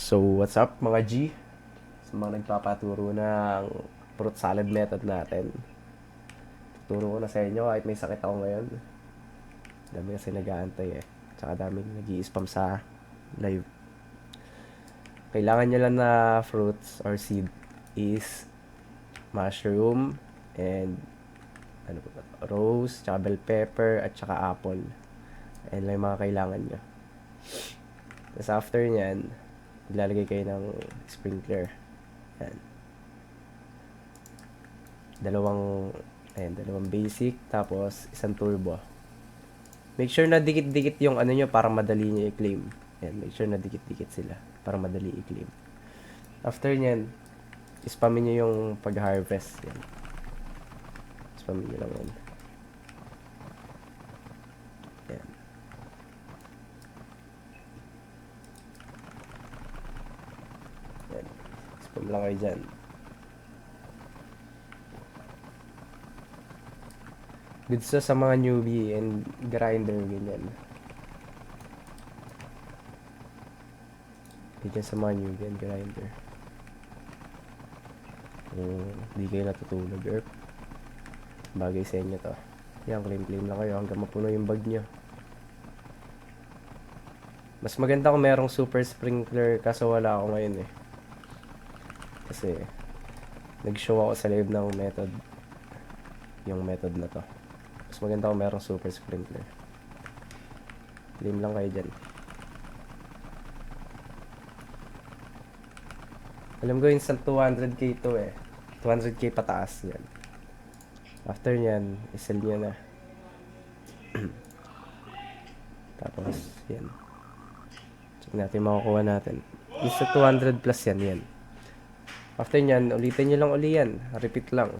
So, what's up mga G? Sa mga nagpapaturo ng fruit salad method natin. Tuturo ko na sa inyo kahit may sakit ako ngayon. Dami kasi nag-aantay eh. Tsaka daming nag-i-spam sa live. Kailangan nyo lang na fruits or seed is mushroom and ano pa ba? Rose, tsaka bell pepper, at tsaka apple. Ayan lang yung mga kailangan nyo. Tapos after nyan, maglalagay kayo ng sprinkler. Ayan. Dalawang basic, tapos isang turbo. Make sure na dikit-dikit yung ano nyo para madali nyo i-claim. Ayan, make sure na dikit-dikit sila para madali i-claim. After nyan, spamin nyo yung pag-harvest. Yan. Spamin nyo lang yan. Yan. Yan. Spam lang kayo dyan. Good sa mga newbie and grinder, ganyan. Ganyan sa mga newbie and grinder. Kung di kayo natutulog, bagay sa inyo to. Yan, claim lang kayo hanggang mapuno yung bag nyo. Mas maganda kung merong super sprinkler, kaso wala ako ngayon eh. Kasi nag-show ako sa live ng method. Yung method na to. Mas maganda kung merong super sprinkler. Claim lang kayo dyan. Alam ko yung 200k to eh. 200k pataas yan. After nyan, isell nyo na. Tapos, yan. Check natin makukuha natin. Isa 200 plus yan. After nyan, ulitin nyo lang uli yan. Repeat lang.